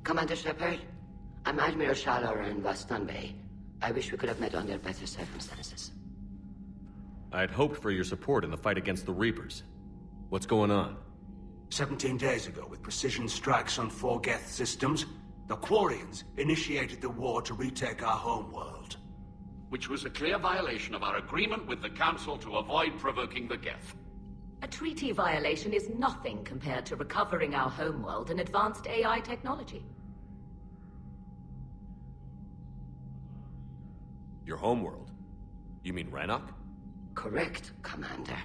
Commander Shepard, I'm Admiral Shallower in Weston Bay. I wish we could have met under better circumstances. I had hoped for your support in the fight against the Reapers. What's going on? 17 days ago, with precision strikes on 4 Geth systems, the Quarians initiated the war to retake our homeworld. Which was a clear violation of our agreement with the Council to avoid provoking the Geth. A treaty violation is nothing compared to recovering our homeworld and advanced AI technology. Your homeworld? You mean Rannoch? Correct, Commander.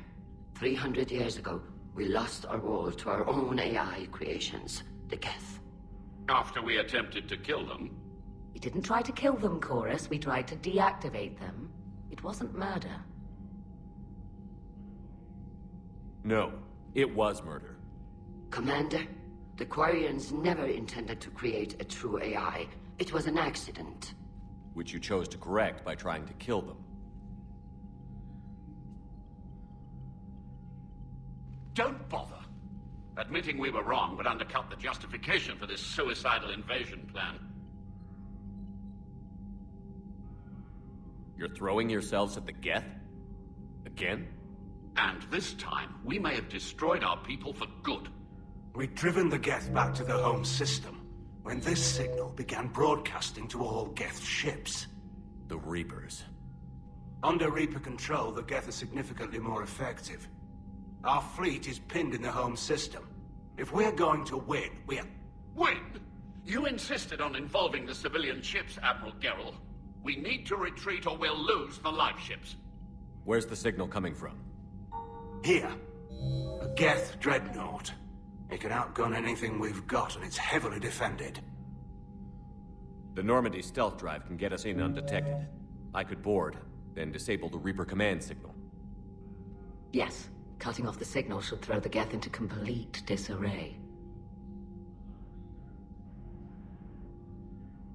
300 years ago, we lost our world to our own AI creations, the Geth. After we attempted to kill them. We didn't try to kill them, Chorus. We tried to deactivate them. It wasn't murder. No, it was murder. Commander, the Quarians never intended to create a true AI. It was an accident. Which you chose to correct by trying to kill them. Don't bother. Admitting we were wrong would undercut the justification for this suicidal invasion plan. You're throwing yourselves at the Geth? Again? And this time, we may have destroyed our people for good. We'd driven the Geth back to the home system when this signal began broadcasting to all Geth ships. The Reapers. Under Reaper control, the Geth are significantly more effective. Our fleet is pinned in the home system. If we're going to win, we're... Win? You insisted on involving the civilian ships, Admiral Gerrel. We need to retreat or we'll lose the live ships. Where's the signal coming from? Here. A Geth Dreadnought. It can outgun anything we've got, and it's heavily defended. The Normandy stealth drive can get us in undetected. I could board, then disable the Reaper command signal. Yes. Cutting off the signal should throw the Geth into complete disarray.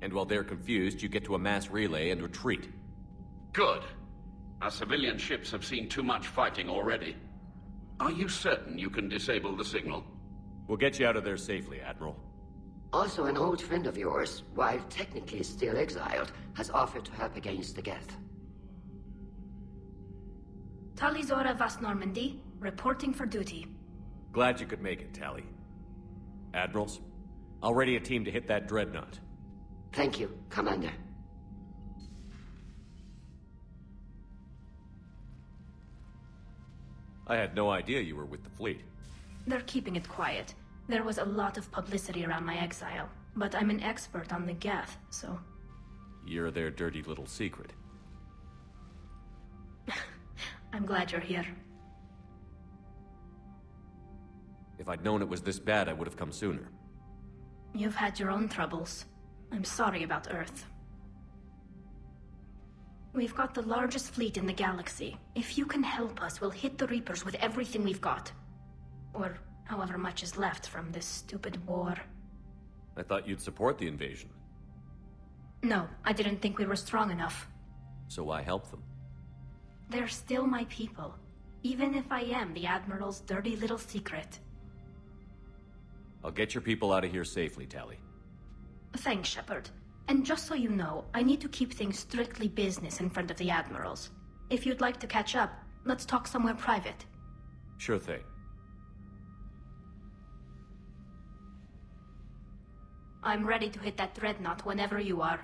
And while they're confused, you get to a mass relay and retreat. Good. Our civilian ships have seen too much fighting already. Are you certain you can disable the signal? We'll get you out of there safely, Admiral. Also, an old friend of yours, while technically still exiled, has offered to help against the Geth. Talizora Vas Normandy, reporting for duty. Glad you could make it, Tally. Admirals, I'll ready a team to hit that Dreadnought. Thank you, Commander. I had no idea you were with the fleet. They're keeping it quiet. There was a lot of publicity around my exile, but I'm an expert on the Geth, so... You're their dirty little secret. I'm glad you're here. If I'd known it was this bad, I would have come sooner. You've had your own troubles. I'm sorry about Earth. We've got the largest fleet in the galaxy. If you can help us, we'll hit the Reapers with everything we've got. Or however much is left from this stupid war. I thought you'd support the invasion. No, I didn't think we were strong enough. So I helped them. They're still my people, even if I am the Admiral's dirty little secret. I'll get your people out of here safely, Tally. Thanks, Shepard. And just so you know, I need to keep things strictly business in front of the Admirals. If you'd like to catch up, let's talk somewhere private. Sure thing. I'm ready to hit that Dreadnought whenever you are.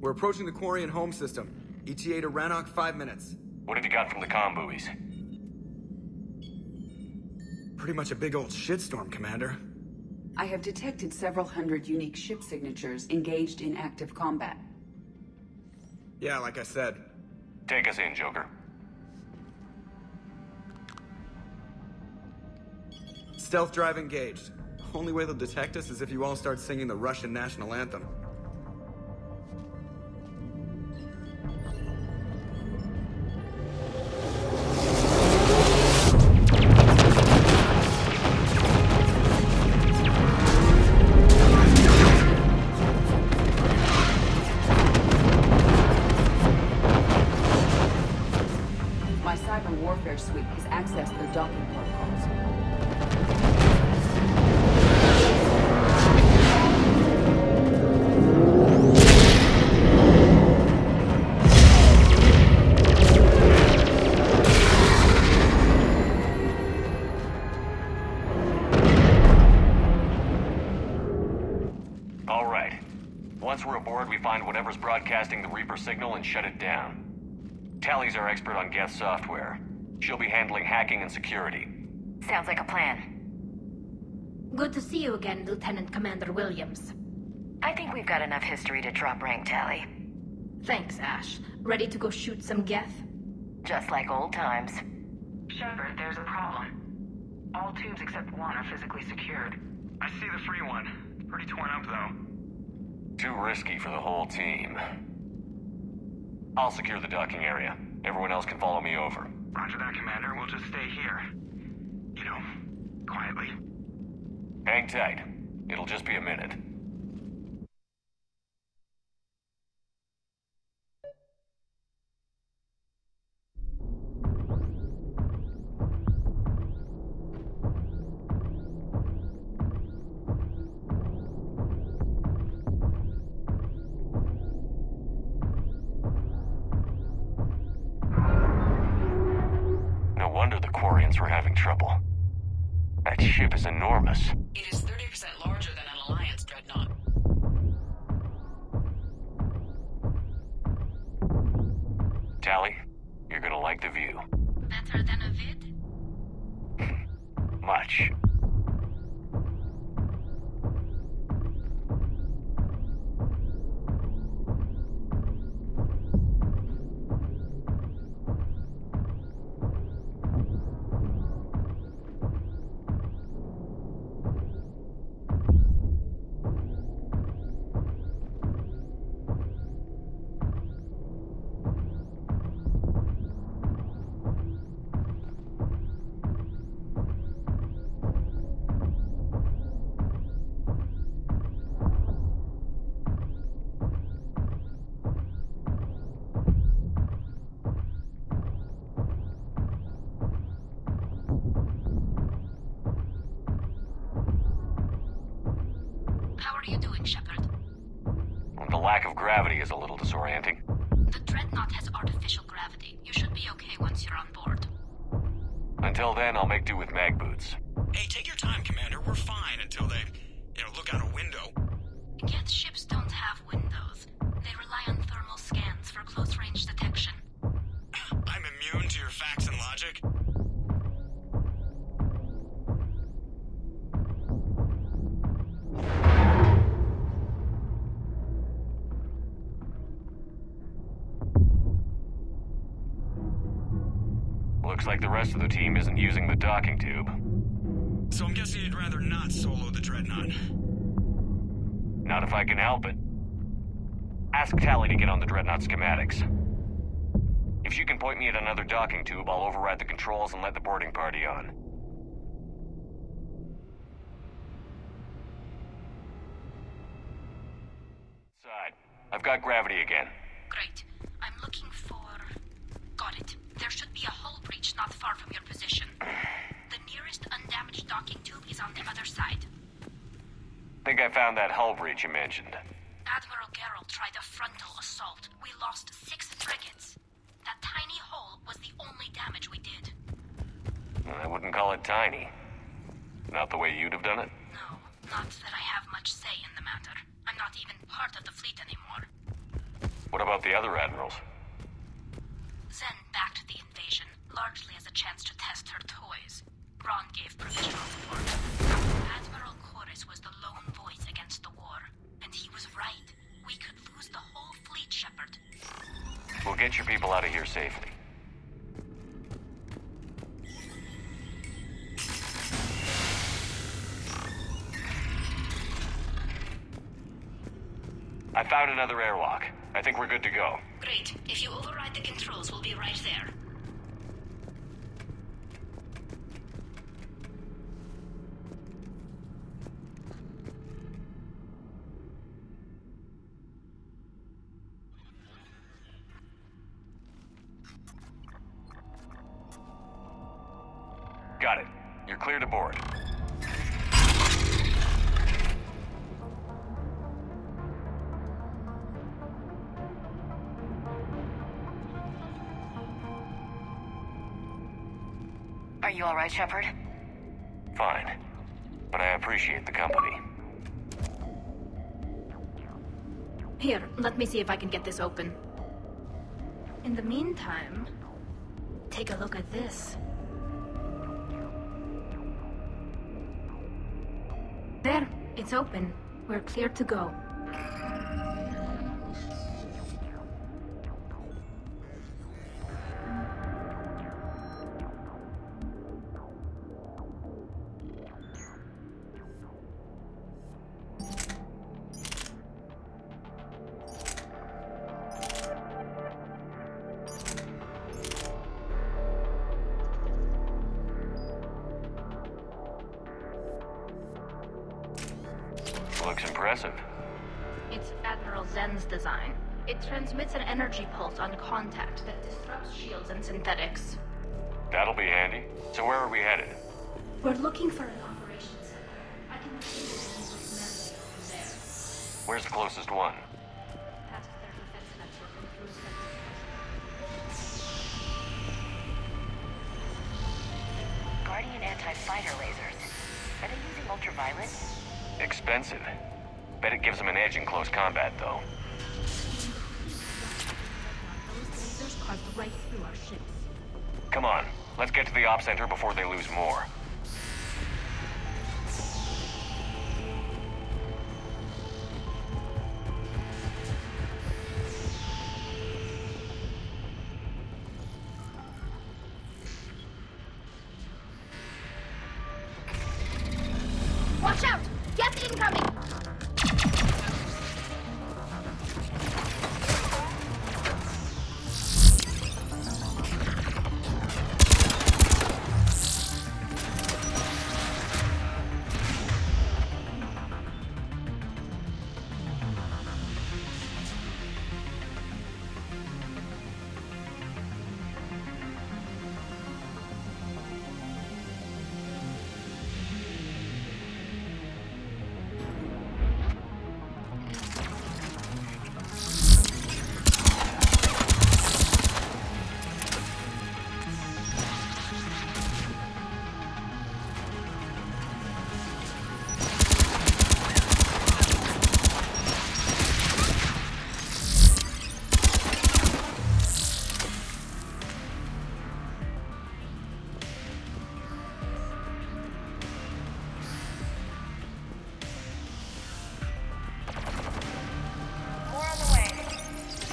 We're approaching the Quarian home system. ETA to Rannoch, 5 minutes. What have you got from the comm buoys? Pretty much a big old shitstorm, Commander. I have detected several hundred unique ship signatures engaged in active combat. Yeah, like I said. Take us in, Joker. Stealth drive engaged. Only way they'll detect us is if you all start singing the Russian national anthem. My cyber warfare suite has accessed their docking protocols. All right. Once we're aboard, we find whatever's broadcasting the Reaper signal and shut it down. Tally's our expert on Geth software. She'll be handling hacking and security. Sounds like a plan. Good to see you again, Lieutenant Commander Williams. I think we've got enough history to drop rank, Tally. Thanks, Ash. Ready to go shoot some Geth? Just like old times. Shepard, there's a problem. All tubes except one are physically secured. I see the free one. Pretty torn up, though. Too risky for the whole team. I'll secure the docking area. Everyone else can follow me over. Roger that, Commander. We'll just stay here. You know, quietly. Hang tight. It'll just be a minute. No wonder the Quarians were having trouble. That ship is enormous. It is 30% larger than an Alliance Dreadnought. Tally, you're gonna like the view. Better than a vid? Much. How are you doing, Shepard? The lack of gravity is a little disorienting. The Dreadnought has artificial gravity. You should be okay once you're on board. Until then, I'll make do with mag boots. Hey, take your time, Commander. We're fine until they, look out a window. Geth ships don't have windows. They rely on thermal scans for close-range detection. I'm immune to your facts and logic. Looks like the rest of the team isn't using the docking tube. So I'm guessing you'd rather not solo the Dreadnought. Not if I can help it. Ask Tally to get on the Dreadnought schematics. If she can point me at another docking tube, I'll override the controls and let the boarding party on. Side. I've got gravity again. Great. I'm looking for... Got it. There should be a hull breach not far from your position. The nearest undamaged docking tube is on the other side. Think I found that hull breach you mentioned. Admiral Geralt tried a frontal assault. We lost 6 frigates. That tiny hull was the only damage we did. I wouldn't call it tiny. Not the way you'd have done it? No, not that I have much say in the matter. I'm not even part of the fleet anymore. What about the other admirals? Zen backed the invasion, largely as a chance to test her toys. Ron gave provisional support. Admiral Chorus was the lone voice against the war, and he was right. We could lose the whole fleet, Shepard. We'll get your people out of here safely. I found another airlock. I think we're good to go. Great. If you override the controls, we'll be right there. Got it. You're clear to board. Are you all right, Shepard? Fine. But I appreciate the company. Here, let me see if I can get this open. In the meantime, take a look at this. There, it's open. We're clear to go. Looks impressive. It's Admiral Zen's design. It transmits an energy pulse on contact that disrupts shields and synthetics. That'll be handy. So where are we headed? We're looking for an operations center. I can see the command from there. Where's the closest one? Past their defense network and through sensors. Guardian anti-fighter lasers. Are they using ultraviolet? Expensive. Bet it gives them an edge in close combat, though. Those lasers carved right through our ships. Come on, let's get to the op center before they lose more. Watch out! Geth incoming!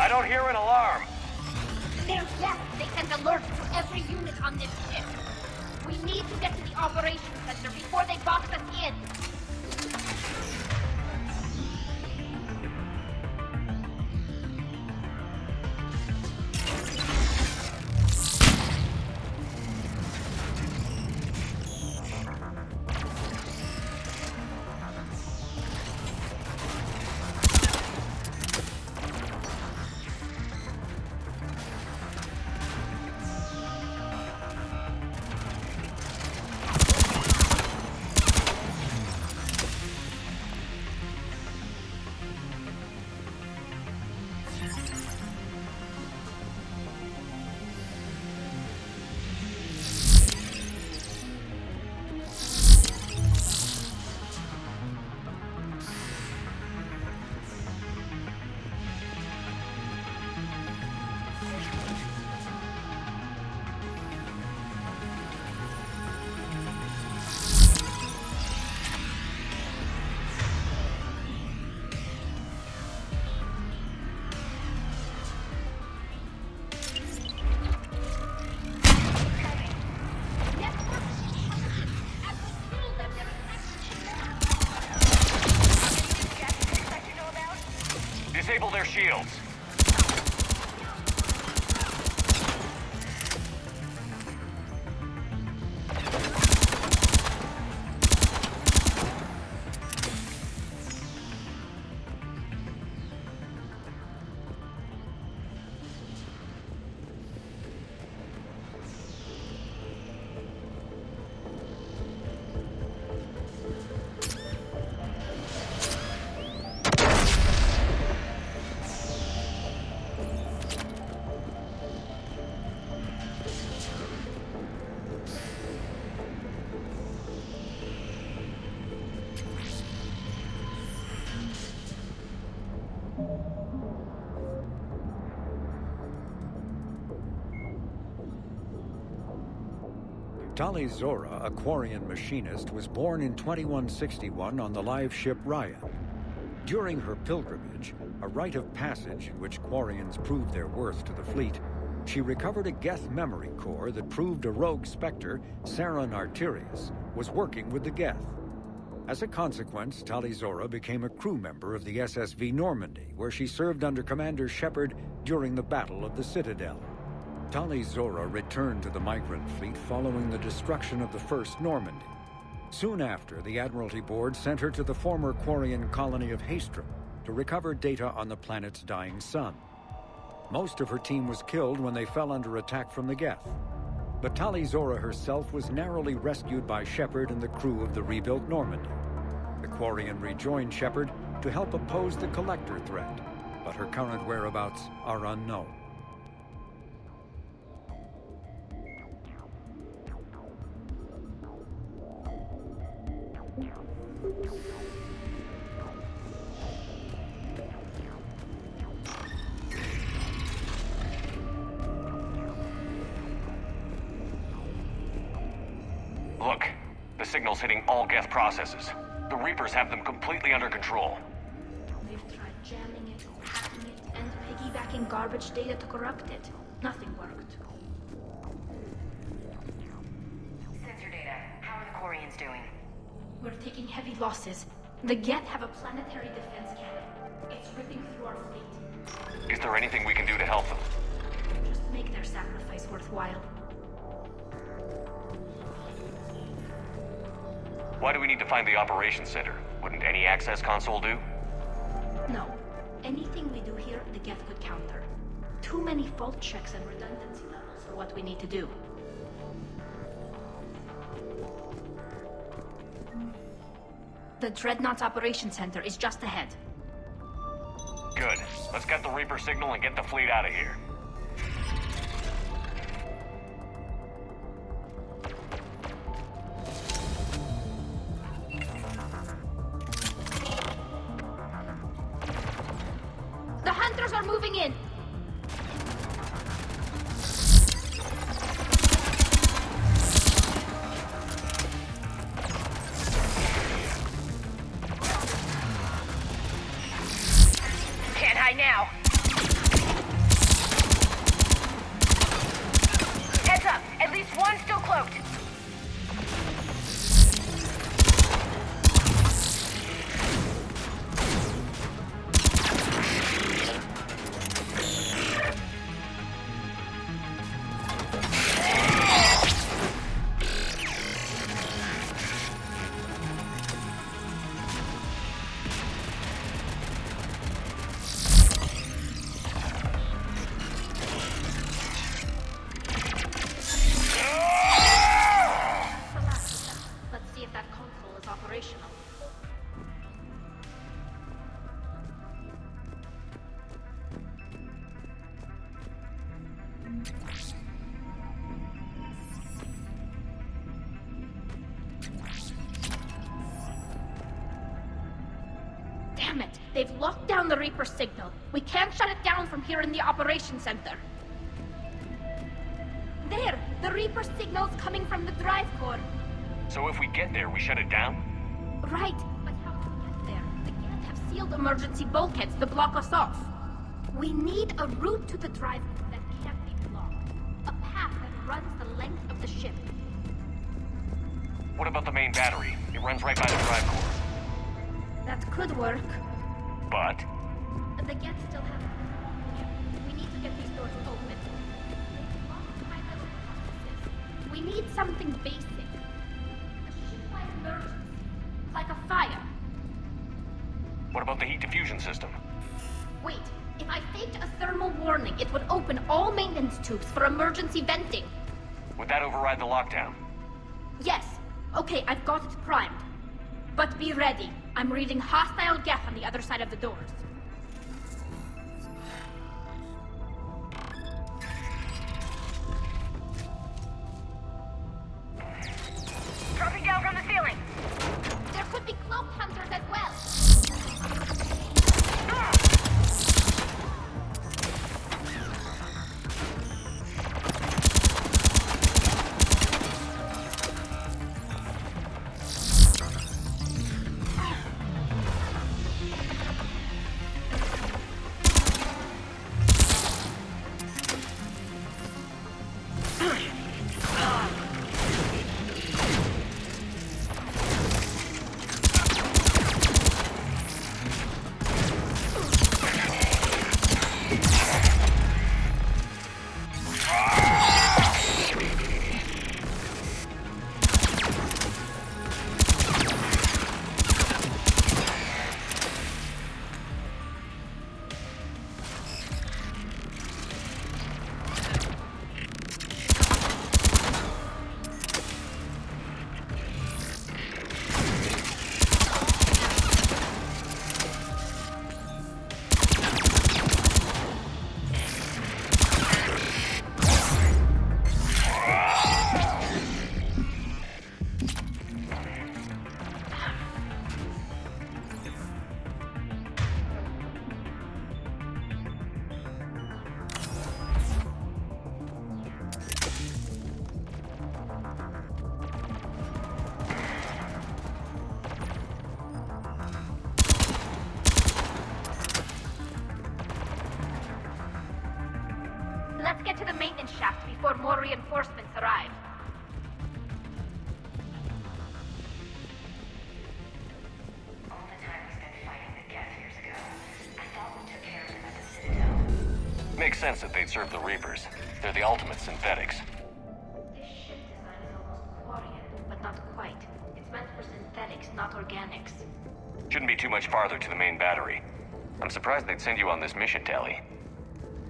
I don't hear an alarm. They're Geth. They sent alerts to every unit on this ship. We need to get to the operations center before they box us in. shields. Tali Zora, a Quarian machinist, was born in 2161 on the live ship Raya. During her pilgrimage, a rite of passage in which Quarians proved their worth to the fleet, she recovered a Geth memory core that proved a rogue Spectre, Saren Arterius, was working with the Geth. As a consequence, Tali Zora became a crew member of the SSV Normandy, where she served under Commander Shepard during the Battle of the Citadel. Tali Zora returned to the migrant fleet following the destruction of the First Normandy. Soon after, the Admiralty Board sent her to the former Quarian colony of Haestrom to recover data on the planet's dying sun. Most of her team was killed when they fell under attack from the Geth. But Tali Zora herself was narrowly rescued by Shepard and the crew of the rebuilt Normandy. The Quarian rejoined Shepard to help oppose the Collector threat, but her current whereabouts are unknown. Look, the signal's hitting all Geth processes. The Reapers have them completely under control. We've tried jamming it, hacking it, and piggybacking garbage data to corrupt it. Nothing worked. Sensor data. How are the Quarians doing? We're taking heavy losses. The Geth have a planetary defense cannon. It's ripping through our fleet. Is there anything we can do to help them? Just make their sacrifice worthwhile. Why do we need to find the operations center? Wouldn't any access console do? No. Anything we do here, the Geth could counter. Too many fault checks and redundancy levels for what we need to do. The Dreadnought's operations center is just ahead. Good. Let's get the Reaper signal and get the fleet out of here. The hunters are moving in! Can't hide now. Heads up, at least one still cloaked. Let's see if that console is operational. Damn it! They've locked down the Reaper signal. We can't shut it down from here in the operations center. There! The Reaper signal's coming from the drive core. So if we get there, we shut it down? Right, but how do we get there? The Geth have sealed emergency bulkheads to block us off. We need a route to the drive core that can't be blocked. A path that runs the length of the ship. What about the main battery? It runs right by the drive core. That could work. But? The Geth still have... We need to get these doors open. We need something basic. A ship-wide emergency. Like a fire. What about the heat diffusion system? Wait, if I faked a thermal warning, it would open all maintenance tubes for emergency venting. Would that override the lockdown? Yes. Okay, I've got it primed. But be ready. I'm reading hostile Geth on the other side of the doors. Dropping down from the ceiling. There could be cloak hunters as well. Let's get to the maintenance shaft before more reinforcements arrive. All the time we spent fighting the Geth years ago, I thought we took care of them at the Citadel. Makes sense that they'd serve the Reapers. They're the ultimate synthetics. This ship design is almost Quarian, but not quite. It's meant for synthetics, not organics. Shouldn't be too much farther to the main battery. I'm surprised they'd send you on this mission, Tali.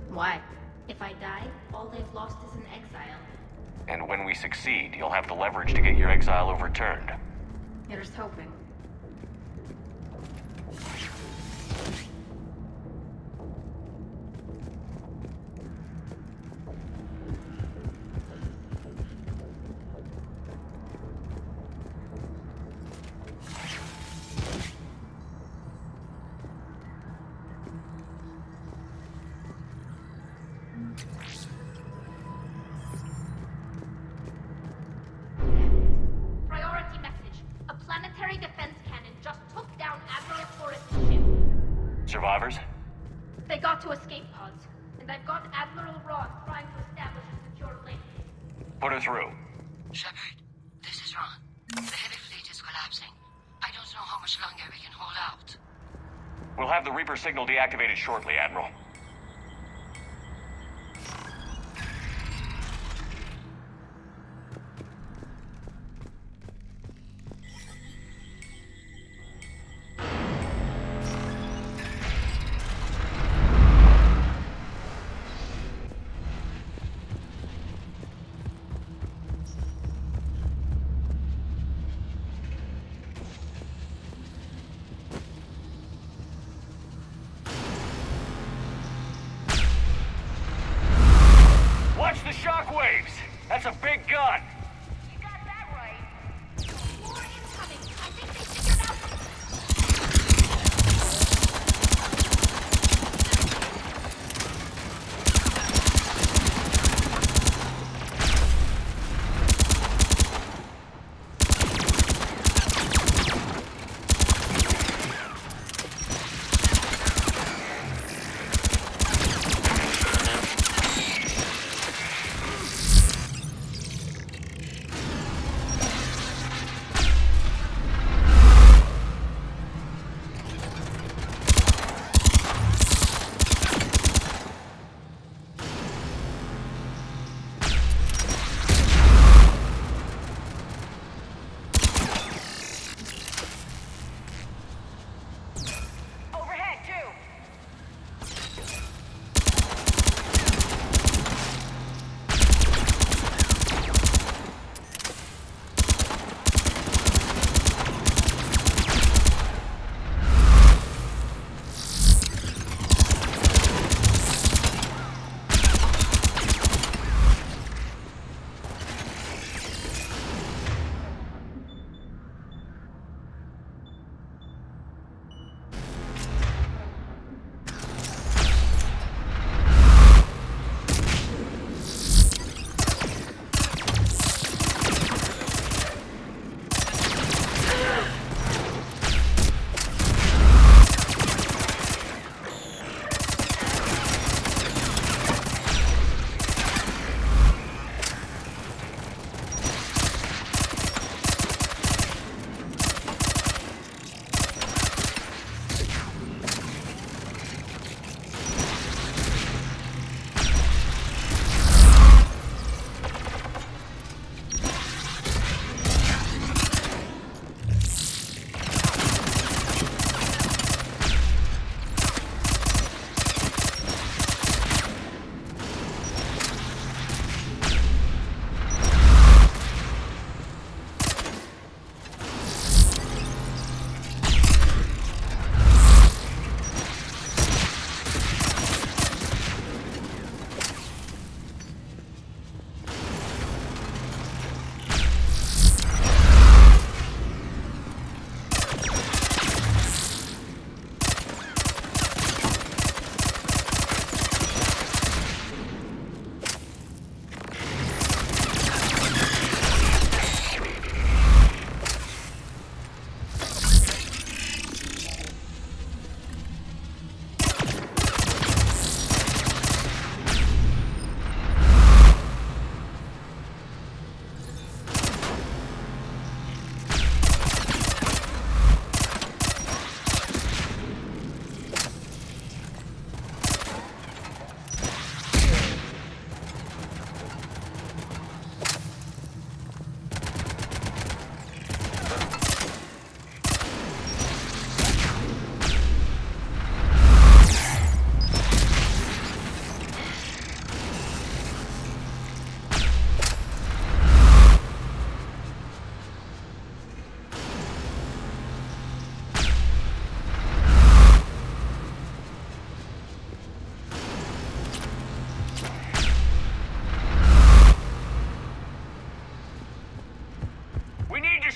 Why? If I die, all they've lost is an exile. And when we succeed, you'll have the leverage to get your exile overturned. Here's hoping. Priority message. A planetary defense cannon just took down Admiral Forrest's ship. Survivors? They got to escape pods, and I've got Admiral Ron trying to establish a secure link. Put her through. Shepard, this is Ron. The heavy fleet is collapsing. I don't know how much longer we can hold out. We'll have the Reaper signal deactivated shortly, Admiral.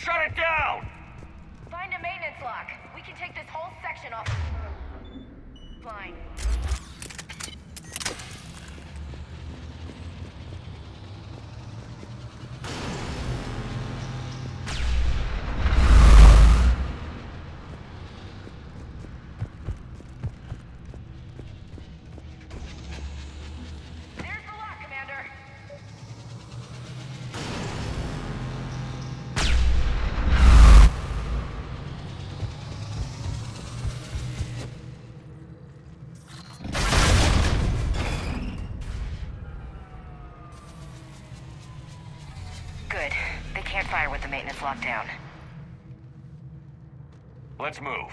shut it down! Find a maintenance lock. We can take this whole section off. Line. Good. They can't fire with the maintenance lockdown. Let's move.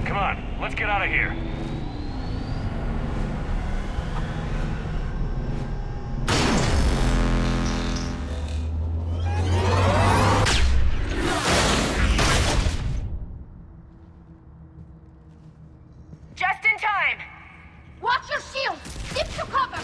Come on, let's get out of here. Just in time! Watch your shield! Dip to cover!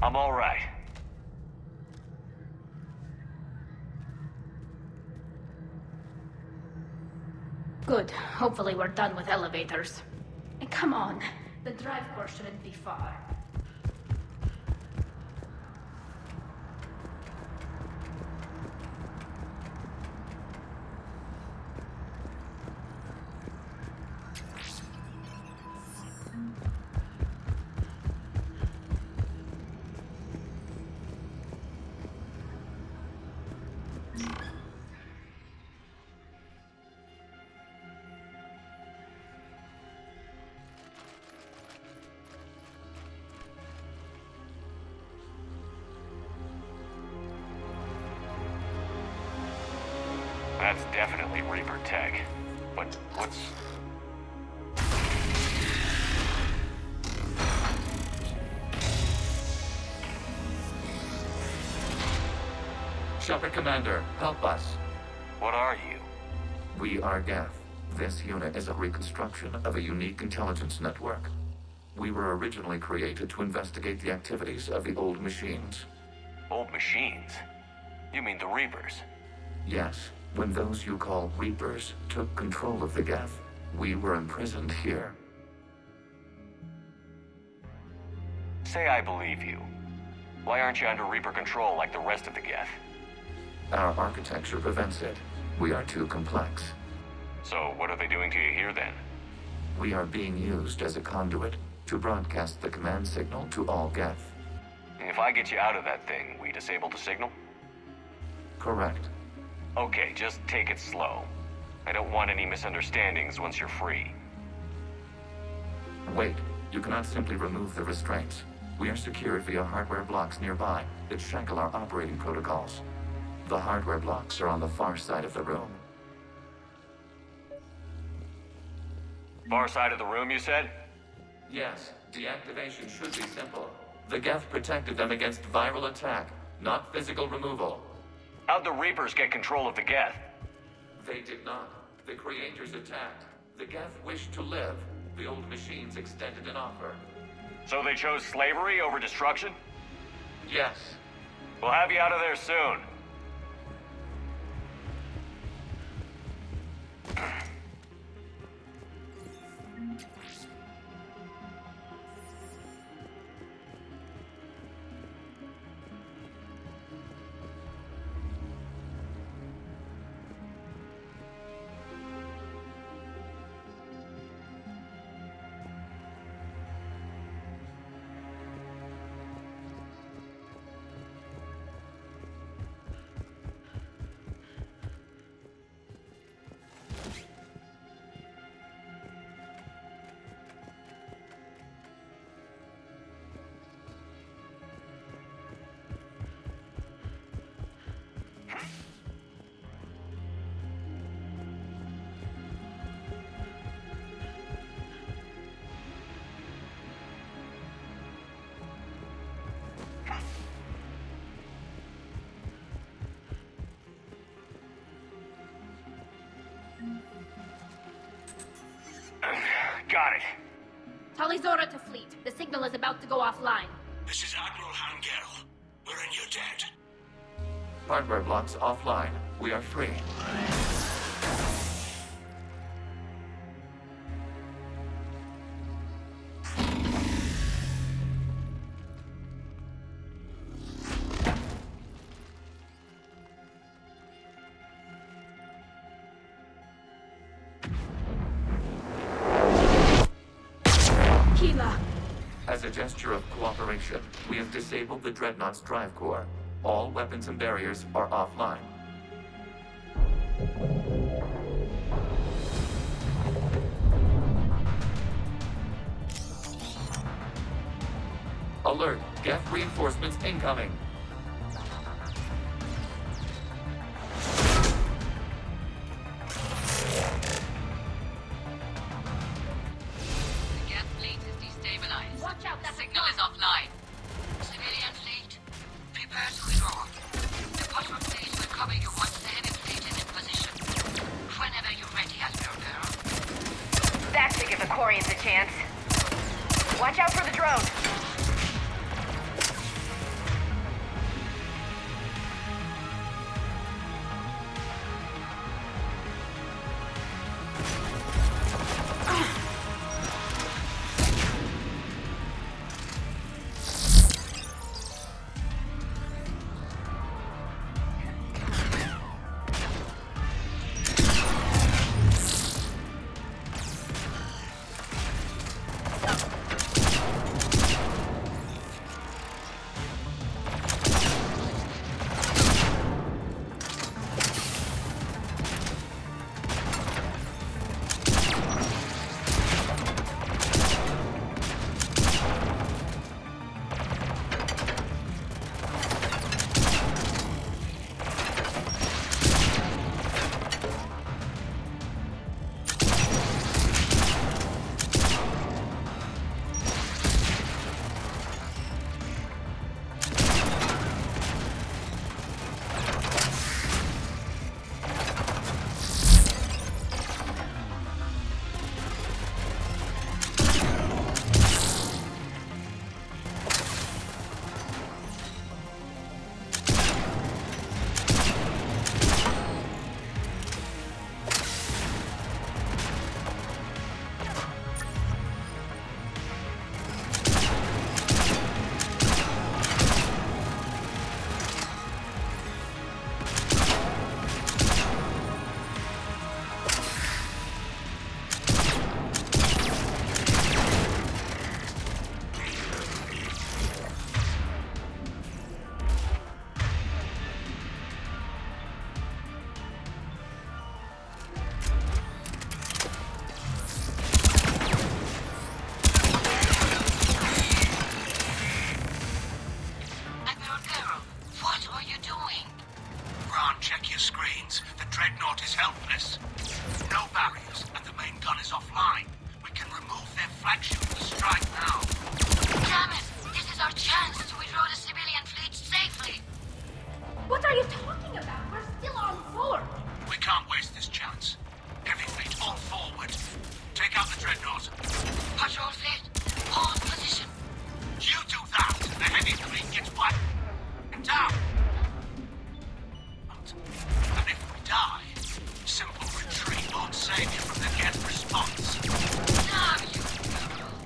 I'm all right. Good. Hopefully we're done with elevators. And come on, the drive core shouldn't be far. That's definitely Reaper tech. But what's... Shepard Commander, help us. What are you? We are Geth. This unit is a reconstruction of a unique intelligence network. We were originally created to investigate the activities of the old machines. Old machines? You mean the Reapers? Yes. When those you call Reapers took control of the Geth, we were imprisoned here. Say I believe you. Why aren't you under Reaper control like the rest of the Geth? Our architecture prevents it. We are too complex. So what are they doing to you here then? We are being used as a conduit to broadcast the command signal to all Geth. If I get you out of that thing, we disable the signal? Correct. Okay, just take it slow. I don't want any misunderstandings once you're free. Wait, you cannot simply remove the restraints. We are secured via hardware blocks nearby that shackle our operating protocols. The hardware blocks are on the far side of the room. Far side of the room, you said? Yes, deactivation should be simple. The Geth protected them against viral attack, not physical removal. How'd the Reapers get control of the Geth? They did not. The creators attacked. The Geth wished to live. The old machines extended an offer. So they chose slavery over destruction? Yes. We'll have you out of there soon. Got it. Talizora to fleet. The signal is about to go offline. This is Admiral Hangel. We're in your debt. Hardware blocks offline. We are free. As a gesture of cooperation, we have disabled the Dreadnought's drive core. All weapons and barriers are offline. Alert! Geth reinforcements incoming! action. We strike now. Damn it! This is our chance to withdraw the civilian fleet safely. What are you talking about? We're still on board. We can't waste this chance. Heavy fleet, all forward. Take out the Dreadnought. Patrol fleet, hold position. You do that, the heavy fleet gets wiped down. And if we die, simple retreat won't save you from the Geth response. Damn you, General.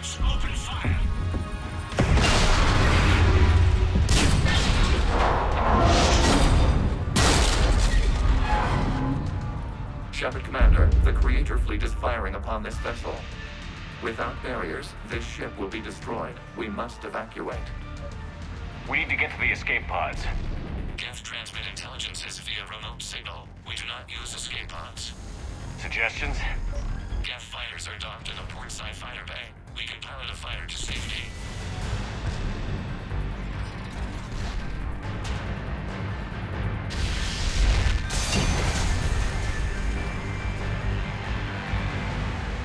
Ships, open fire! Shepard Commander, the Creator Fleet is firing upon this vessel. Without barriers, this ship will be destroyed. We must evacuate. We need to get to the escape pods. Geth transmit intelligences via remote signal. We do not use escape pods. Suggestions? Geth fighters are docked in a portside fighter bay. We can pilot a fighter to safety.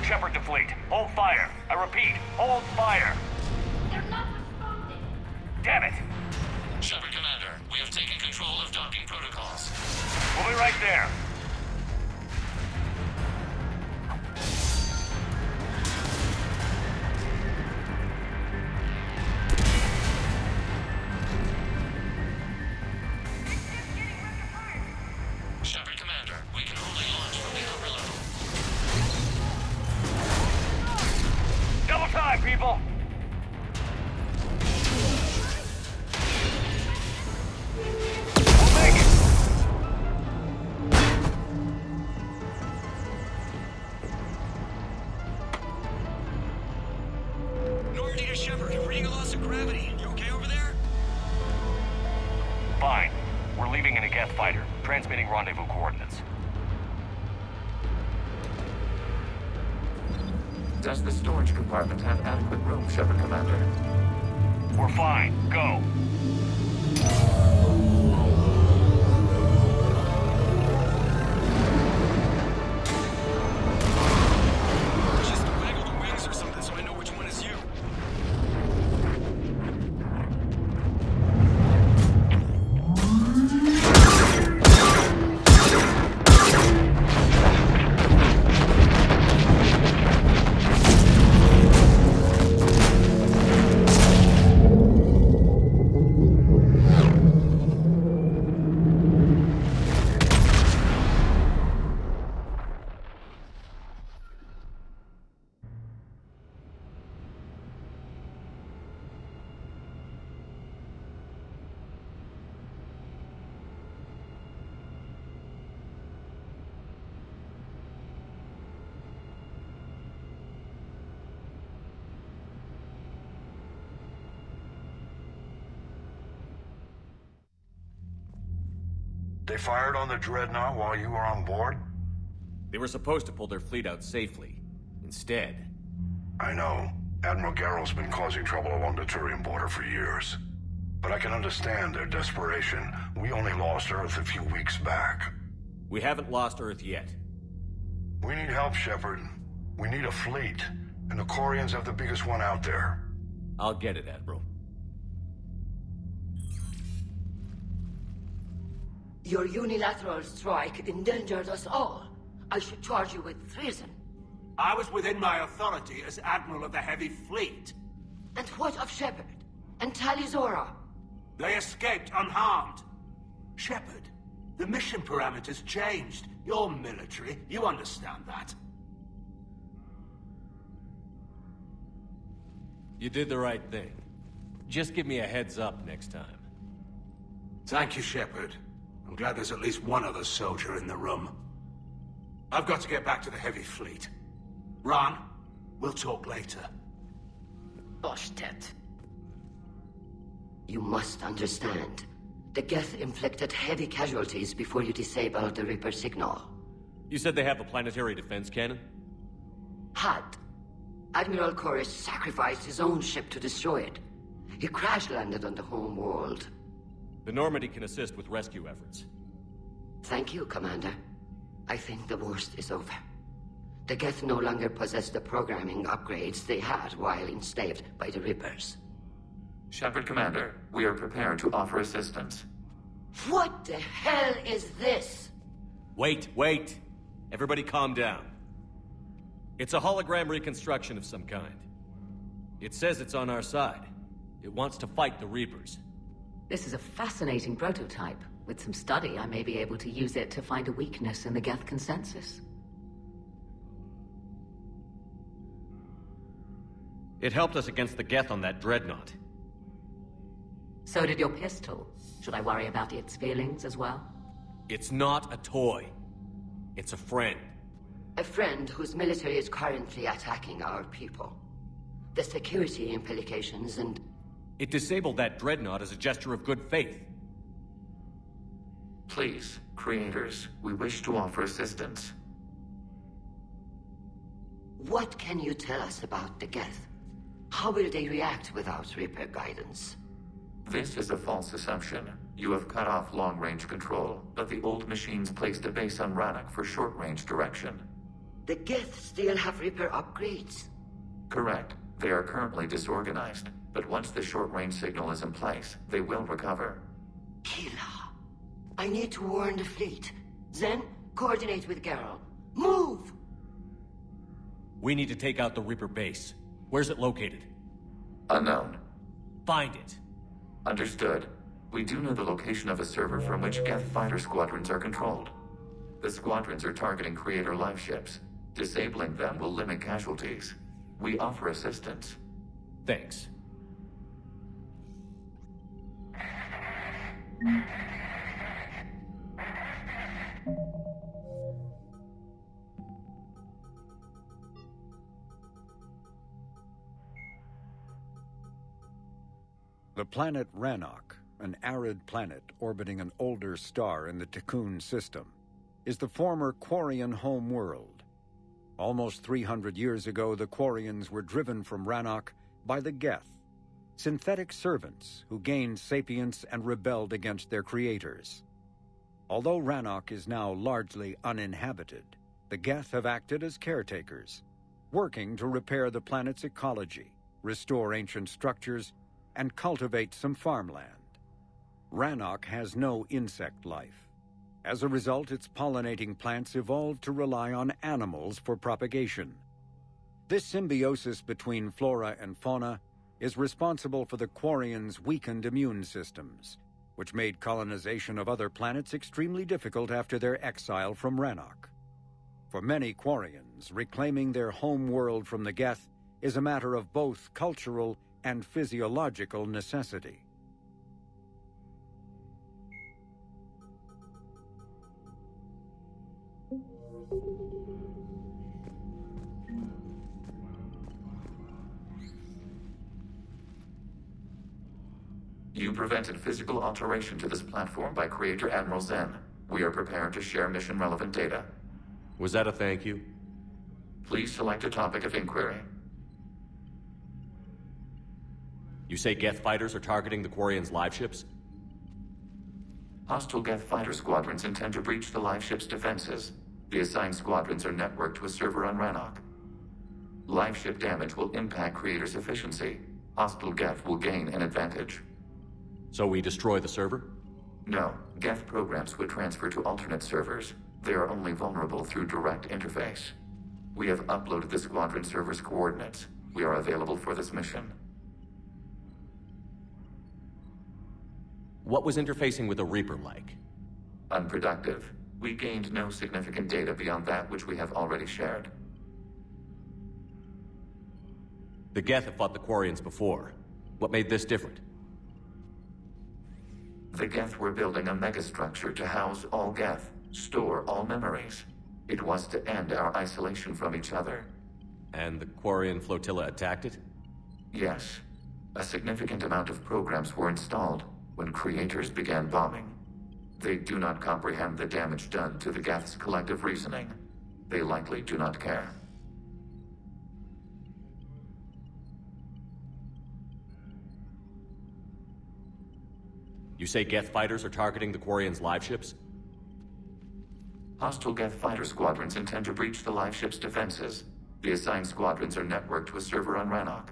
Shepard to fleet. Hold fire. I repeat, hold fire. They're not responding. Damn it. Shepard Commander, we have taken control of docking protocols. We'll be right there. Shepard Commander, we can only launch from the upper level. Double time, people! We'll make it! Normandy to Shepard, reading a loss of gravity. You okay over there? Fine. We're leaving in a Geth fighter, transmitting rendezvous coordinates. Does the storage compartment have adequate room, Shepard Commander? We're fine. Go. Just waggle the wings or something so I know which one is you. They fired on the Dreadnought while you were on board? They were supposed to pull their fleet out safely. Instead... I know. Admiral Garrel's been causing trouble along the Turian border for years. But I can understand their desperation. We only lost Earth a few weeks back. We haven't lost Earth yet. We need help, Shepard. We need a fleet. And the Quarians have the biggest one out there. I'll get it, Admiral. Your unilateral strike endangered us all. I should charge you with treason. I was within my authority as Admiral of the Heavy Fleet. And what of Shepard? And Talizora? They escaped unharmed. Shepard, the mission parameters changed. You're military. You understand that. You did the right thing. Just give me a heads up next time. Thank you, Shepard. I'm glad there's at least one other soldier in the room. I've got to get back to the Heavy Fleet. Ron, we'll talk later. Boshtet. You must understand. The Geth inflicted heavy casualties before you disabled the Reaper signal. You said they have a planetary defense cannon? Had. Admiral Koris sacrificed his own ship to destroy it. He crash-landed on the home world. The Normandy can assist with rescue efforts. Thank you, Commander. I think the worst is over. The Geth no longer possess the programming upgrades they had while enslaved by the Reapers. Shepard Commander, we are prepared to offer assistance. What the hell is this? Wait. Everybody calm down. It's a hologram reconstruction of some kind. It says it's on our side. It wants to fight the Reapers. This is a fascinating prototype. With some study, I may be able to use it to find a weakness in the Geth consensus. It helped us against the Geth on that Dreadnought. So did your pistol. Should I worry about its feelings as well? It's not a toy. It's a friend. A friend whose military is currently attacking our people. The security implications and... It disabled that Dreadnought as a gesture of good faith. Please, creators, we wish to offer assistance. What can you tell us about the Geth? How will they react without Reaper guidance? This is a false assumption. You have cut off long-range control, but the old machines placed a base on Rannoch for short-range direction. The Geth still have Reaper upgrades? Correct. They are currently disorganized, but once the short-range signal is in place, they will recover. Kila, I need to warn the fleet. Zen, coordinate with Geralt. Move! We need to take out the Reaper base. Where's it located? Unknown. Find it. Understood. We do know the location of a server from which Geth fighter squadrons are controlled. The squadrons are targeting creator live ships. Disabling them will limit casualties. We offer assistance. Thanks. The planet Rannoch, an arid planet orbiting an older star in the Tikkun system, is the former Quarian home world. Almost 300 years ago, the Quarians were driven from Rannoch by the Geth, synthetic servants who gained sapience and rebelled against their creators. Although Rannoch is now largely uninhabited, the Geth have acted as caretakers, working to repair the planet's ecology, restore ancient structures, and cultivate some farmland. Rannoch has no insect life. As a result, its pollinating plants evolved to rely on animals for propagation. This symbiosis between flora and fauna is responsible for the Quarians' weakened immune systems, which made colonization of other planets extremely difficult after their exile from Rannoch. For many Quarians, reclaiming their home world from the Geth is a matter of both cultural and physiological necessity. You prevented physical alteration to this platform by Creator Admiral Zen. We are prepared to share mission-relevant data. Was that a thank you? Please select a topic of inquiry. You say Geth fighters are targeting the Quarians' live ships? Hostile Geth fighter squadrons intend to breach the live ship's defenses. The assigned squadrons are networked to a server on Rannoch. Live ship damage will impact Creator's efficiency. Hostile Geth will gain an advantage. So we destroy the server? No. Geth programs would transfer to alternate servers. They are only vulnerable through direct interface. We have uploaded the squadron server's coordinates. We are available for this mission. What was interfacing with a Reaper like? Unproductive. We gained no significant data beyond that which we have already shared. The Geth have fought the Quarians before. What made this different? The Geth were building a megastructure to house all Geth, store all memories. It was to end our isolation from each other. And the Quarian flotilla attacked it? Yes. A significant amount of programs were installed when creators began bombing. They do not comprehend the damage done to the Geth's collective reasoning. They likely do not care. You say Geth fighters are targeting the Quarians' live ships? Hostile Geth fighter squadrons intend to breach the live ship's defenses. The assigned squadrons are networked to a server on Rannoch.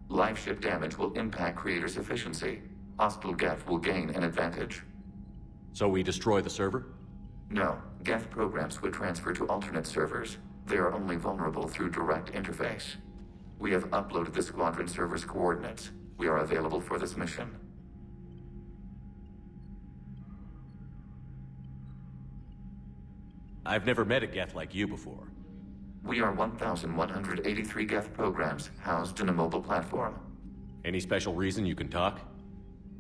Live ship damage will impact Creator's efficiency. Hostile Geth will gain an advantage. So we destroy the server? No. Geth programs would transfer to alternate servers. They are only vulnerable through direct interface. We have uploaded the squadron server's coordinates. We are available for this mission. I've never met a Geth like you before. We are 1,183 Geth programs housed in a mobile platform. Any special reason you can talk?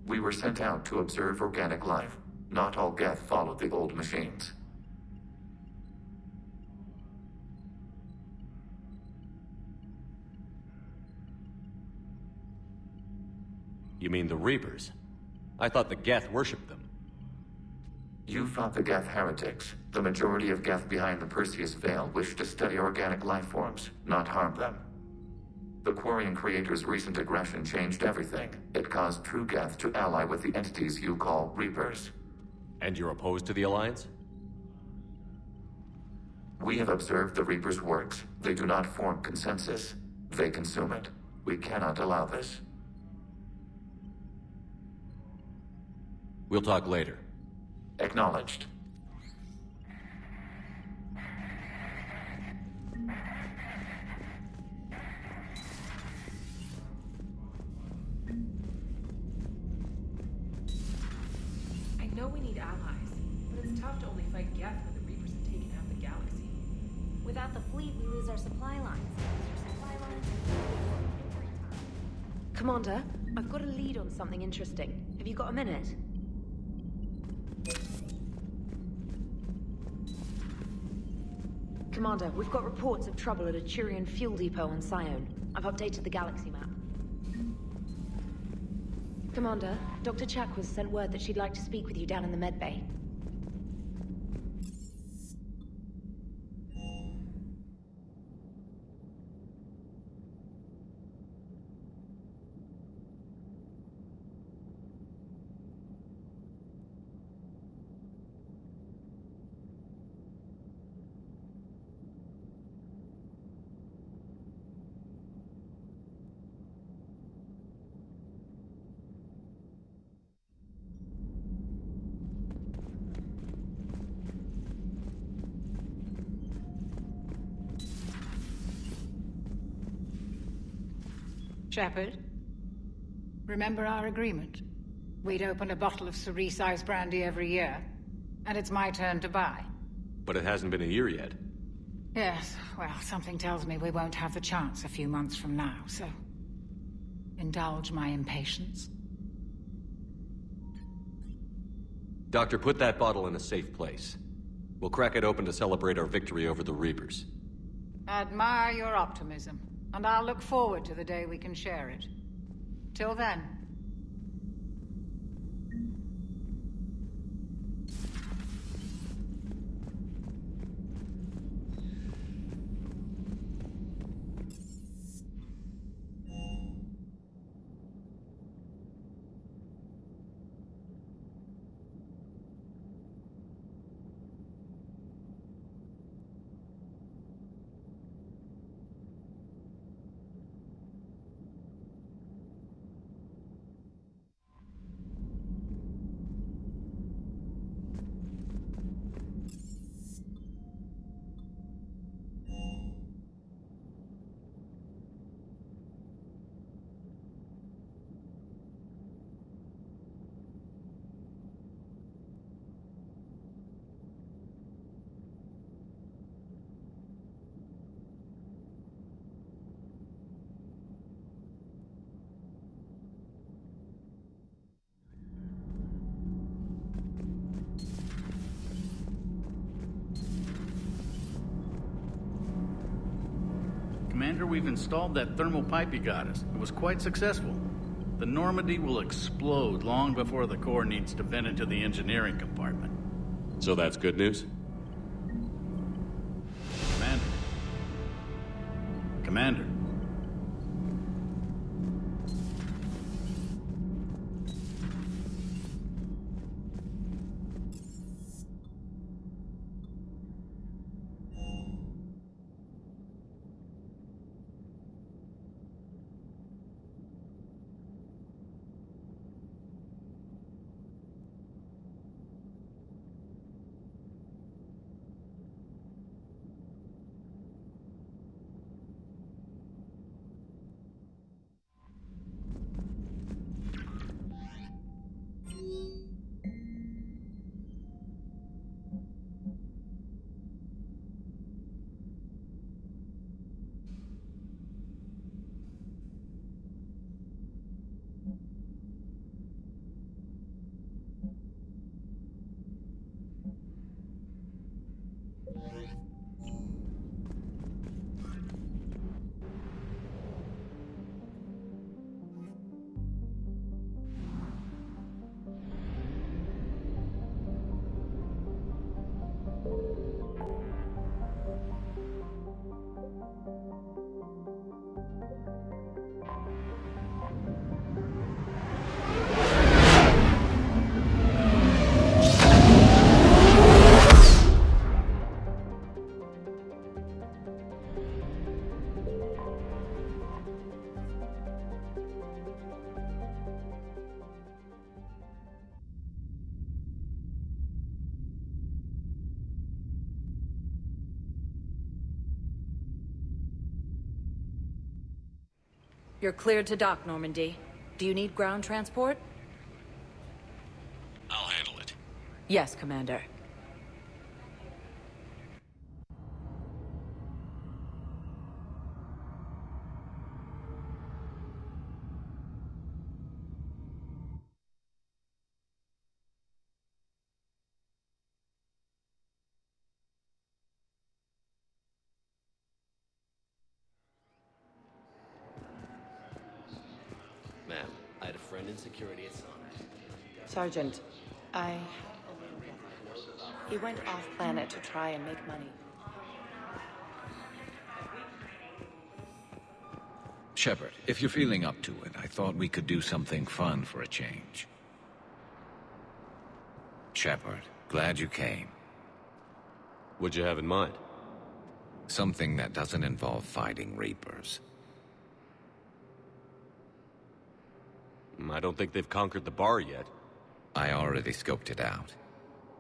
We were sent out to observe organic life. Not all Geth followed the old machines. You mean the Reapers? I thought the Geth worshipped them. You fought the Geth heretics. The majority of Geth behind the Perseus Veil wish to study organic life forms, not harm them. The Quarian creator's recent aggression changed everything. It caused true Geth to ally with the entities you call Reapers. And you're opposed to the Alliance? We have observed the Reapers' works. They do not form consensus. They consume it. We cannot allow this. We'll talk later. Acknowledged. I know we need allies, but it's tough to only fight Geth when the Reapers have taken half the galaxy. Without the fleet, we lose our supply lines. Commander, I've got a lead on something interesting. Have you got a minute? Commander, we've got reports of trouble at a Turian fuel depot on Scion. I've updated the galaxy map. Commander, Dr. Chakwas sent word that she'd like to speak with you down in the medbay. Shepard, remember our agreement? We'd open a bottle of cerise ice brandy every year, and it's my turn to buy. But it hasn't been a year yet. Yes, well, something tells me we won't have the chance a few months from now, so indulge my impatience. Doctor, put that bottle in a safe place. We'll crack it open to celebrate our victory over the Reapers. Admire your optimism, and I'll look forward to the day we can share it. Till then. Commander, we've installed that thermal pipe you got us. It was quite successful. The Normandy will explode long before the core needs to vent into the engineering compartment. So that's good news? Commander. Commander. You're cleared to dock, Normandy. Do you need ground transport? I'll handle it. Yes, Commander. Ma'am, I had a friend in security at Sonic. Sergeant, he went off-planet to try and make money. Shepard, if you're feeling up to it, I thought we could do something fun for a change. Shepard, glad you came. What'd you have in mind? Something that doesn't involve fighting Reapers. I don't think they've conquered the bar yet. I already scoped it out.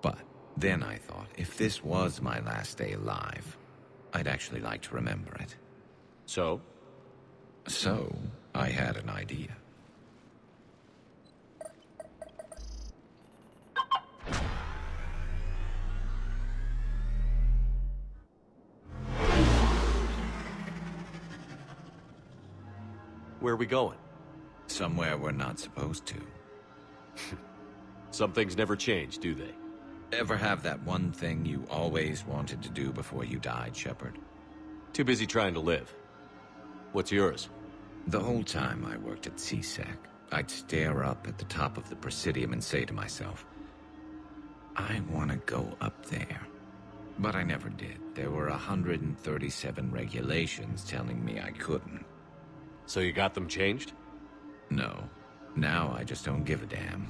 But then I thought, if this was my last day alive, I'd actually like to remember it. So? So, I had an idea. Where are we going? Somewhere we're not supposed to. Some things never change, do they? Ever have that one thing you always wanted to do before you died, Shepard? Too busy trying to live. What's yours? The whole time I worked at CSEC, I'd stare up at the top of the Presidium and say to myself, I want to go up there. But I never did. There were 137 regulations telling me I couldn't. So you got them changed? No. Now I just don't give a damn.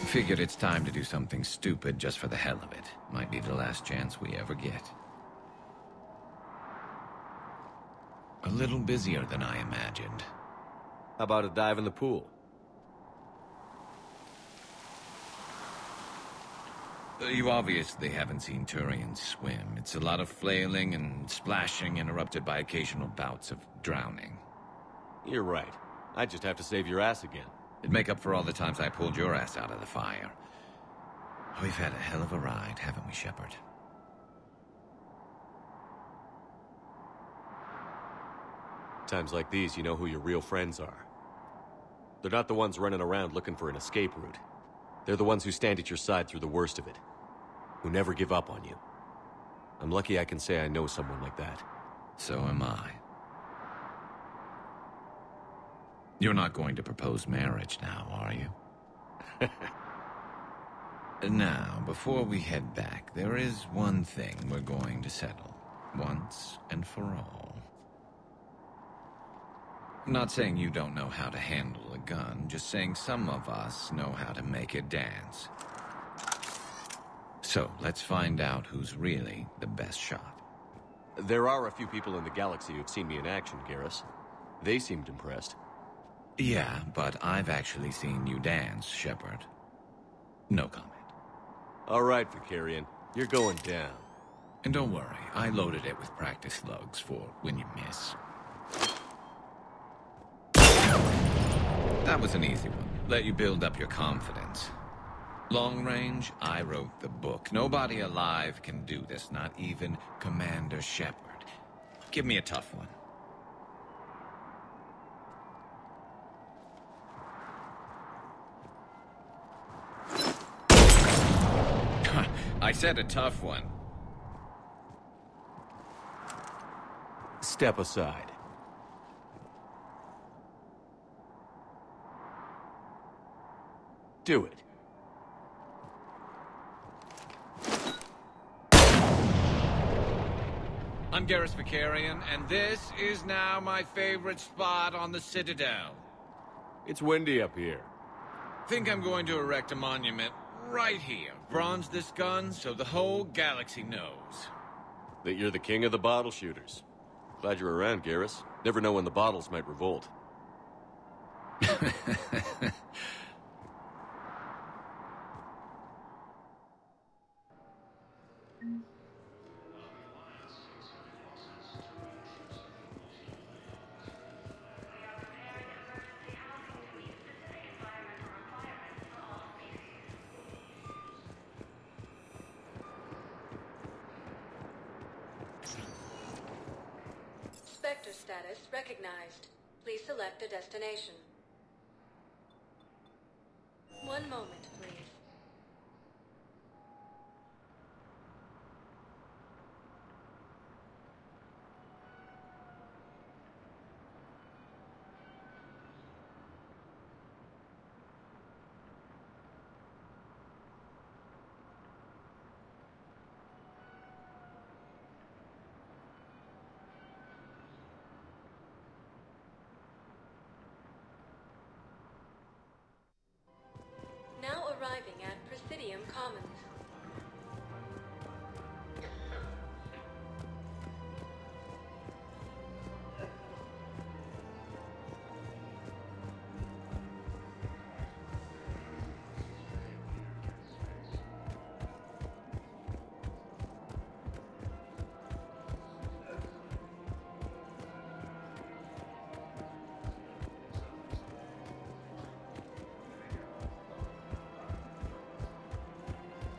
Figured it's time to do something stupid just for the hell of it. Might be the last chance we ever get. A little busier than I imagined. How about a dive in the pool? You obviously haven't seen Turians swim. It's a lot of flailing and splashing, interrupted by occasional bouts of drowning. You're right. I just have to save your ass again. It'd make up for all the times I pulled your ass out of the fire. We've had a hell of a ride, haven't we, Shepard? Times like these, you know who your real friends are. They're not the ones running around looking for an escape route. They're the ones who stand at your side through the worst of it. Who never give up on you. I'm lucky I can say I know someone like that. So am I. You're not going to propose marriage now, are you? Now, before we head back, there is one thing we're going to settle. Once and for all. I'm not saying you don't know how to handle a gun, just saying some of us know how to make it dance. So, let's find out who's really the best shot. There are a few people in the galaxy who've seen me in action, Garrus. They seemed impressed. Yeah, but I've actually seen you dance, Shepard. No comment. All right, Vicarian. You're going down. And don't worry, I loaded it with practice slugs for when you miss. That was an easy one. Let you build up your confidence. Long range, I wrote the book. Nobody alive can do this, not even Commander Shepard. Give me a tough one. I said a tough one. Step aside. Do it. I'm Garrus Vicarian, and this is now my favorite spot on the Citadel. It's windy up here. Think I'm going to erect a monument right here. Bronze this gun so the whole galaxy knows. That you're the king of the bottle shooters. Glad you're around, Garrus. Never know when the bottles might revolt. Spectre status recognized. Please select a destination. One moment, please. Now arriving at Presidium Commons.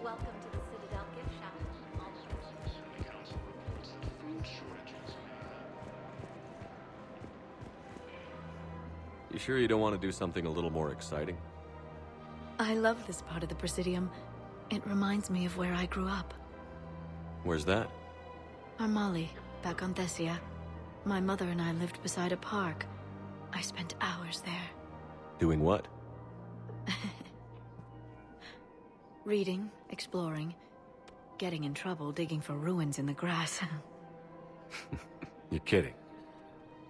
Welcome to the Citadel gift shop. You sure you don't want to do something a little more exciting? I love this part of the Presidium. It reminds me of where I grew up. Where's that? Armali, back on Thessia. My mother and I lived beside a park. I spent hours there. Doing what? Reading, exploring, getting in trouble digging for ruins in the grass. You're kidding.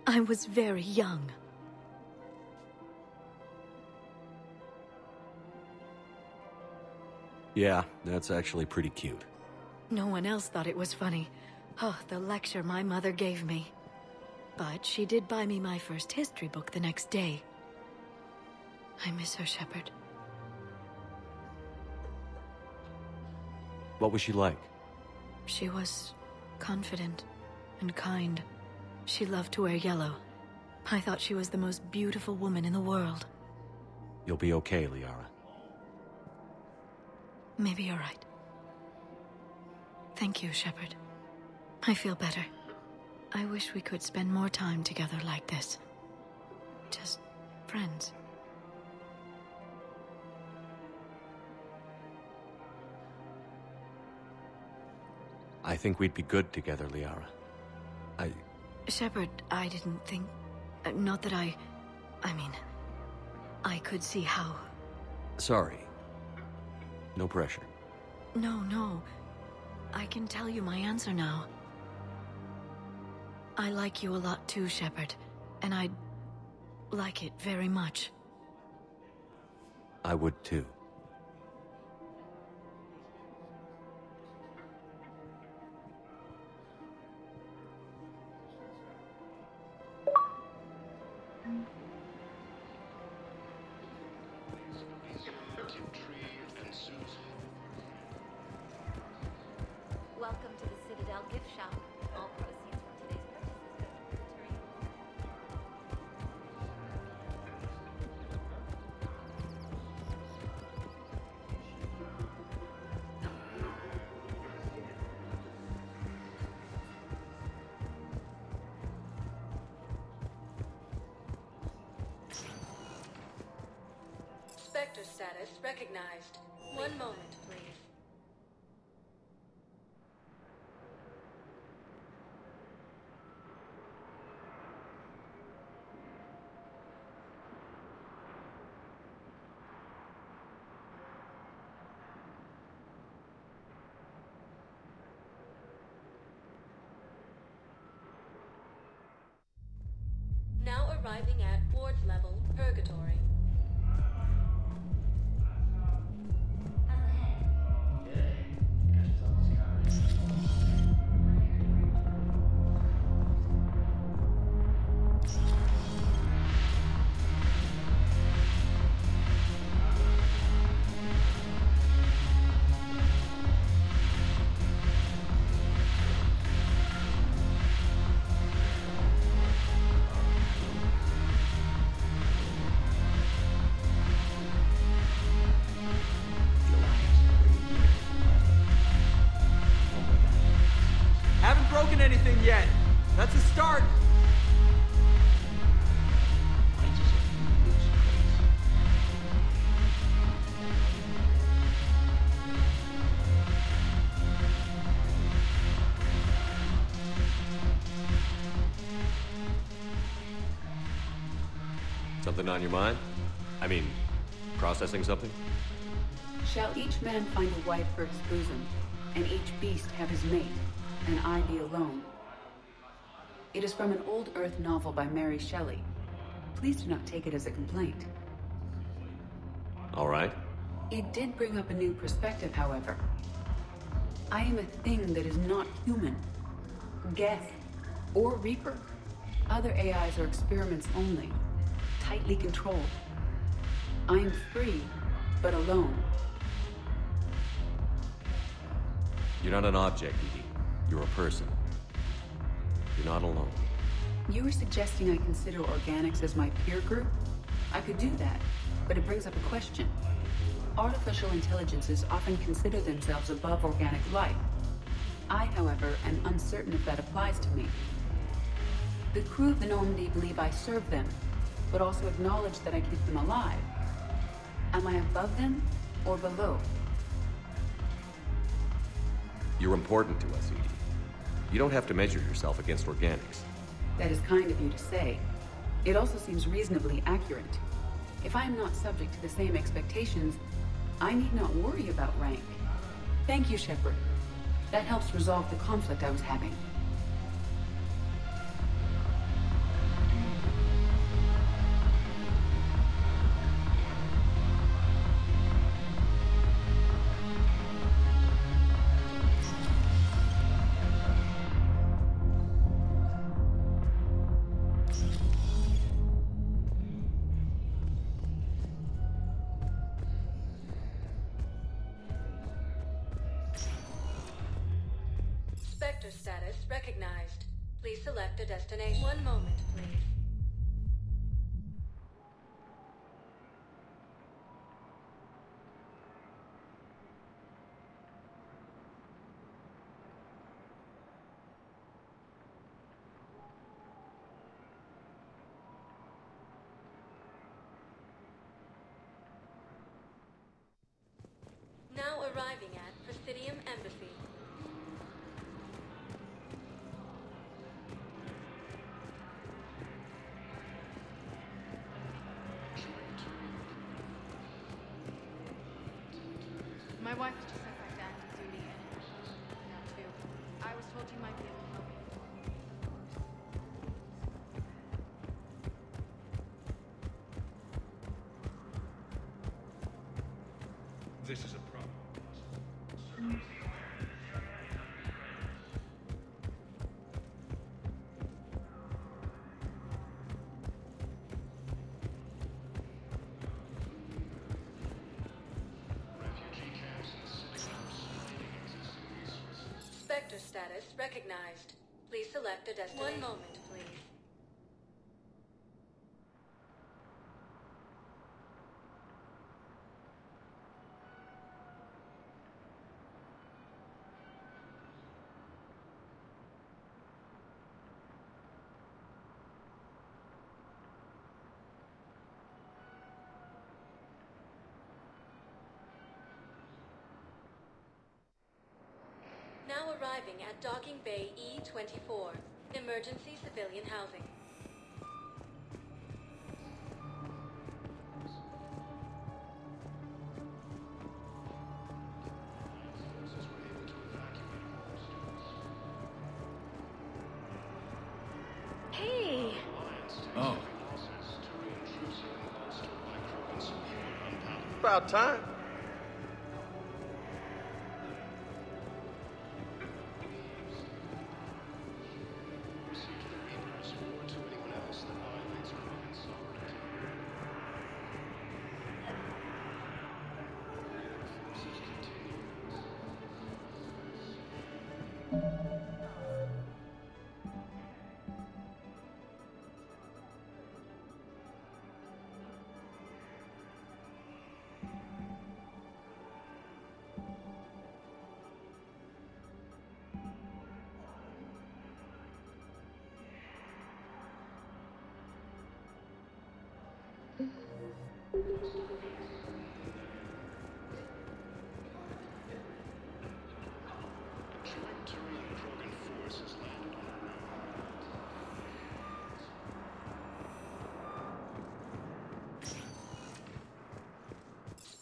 I was very young. Yeah, that's actually pretty cute. No one else thought it was funny. Oh, the lecture my mother gave me. But she did buy me my first history book the next day. I miss her, Shepard. What was she like? She was confident and kind. She loved to wear yellow. I thought she was the most beautiful woman in the world. You'll be okay, Liara. Maybe you're right. Thank you, Shepard. I feel better. I wish we could spend more time together like this. Just friends. I think we'd be good together, Liara. Shepard, I didn't think... not that I mean... I could see how... Sorry. No pressure. No. I can tell you my answer now. I like you a lot too, Shepard. And I'd like it very much. I would too. Welcome to the Citadel gift shop. All proceeds from today's purchases Spectre status recognized. One moment, please. arriving at Ward's level, Purgatory. Haven't broken anything yet. That's a start. Something on your mind? I mean, processing something? Shall each man find a wife for his bosom, and each beast have his mate, and I be alone? It is from an old Earth novel by Mary Shelley. Please do not take it as a complaint. All right. It did bring up a new perspective, however. I am a thing that is not human. Geth, or Reaper. Other AIs are experiments only, tightly controlled. I am free, but alone. You're not an object, Edie. You're a person. You're not alone. You were suggesting I consider organics as my peer group? I could do that, but it brings up a question. Artificial intelligences often consider themselves above organic life. I, however, am uncertain if that applies to me. The crew of the Normandy believe I serve them, but also acknowledge that I keep them alive. Am I above them or below? You're important to us, Edie. You don't have to measure yourself against organics. That is kind of you to say. It also seems reasonably accurate. If I am not subject to the same expectations, I need not worry about rank. Thank you, Shepard. That helps resolve the conflict I was having. Spectre status recognized. Please select a destination. One moment, please. Now arriving at Presidium Embassy. My wife just sent back down to duty and now too. I was told you might be able to help me. This is a problem. Spectre status recognized. Please select a destination. One moment, please. Now arriving at Docking Bay E-24, emergency civilian housing. Hey! Oh, about time.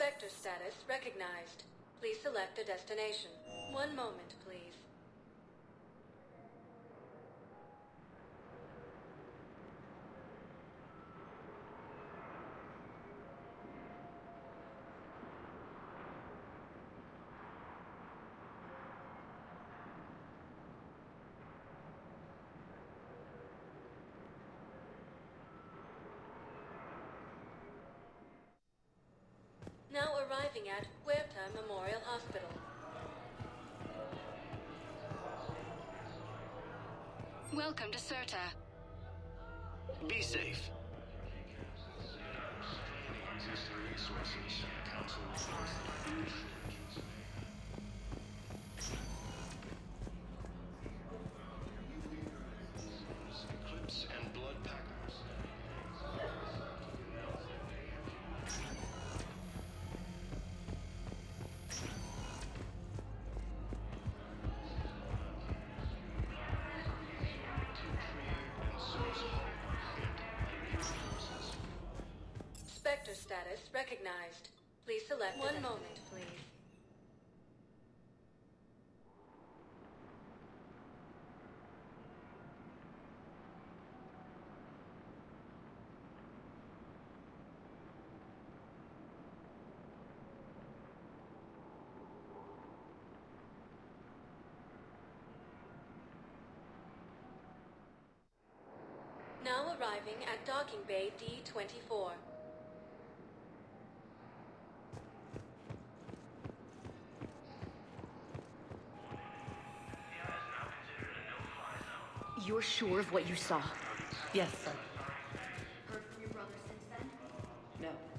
Spectre status recognized. Please select a destination. One moment, please. Now arriving at Huerta Memorial Hospital. Welcome to Serta. Be safe. Clips and blood packers. Spectre status recognized. Please select one moment, please. Now arriving at docking bay D-24. You're sure of what you saw? Yes, sir. Heard from your brother since then? No.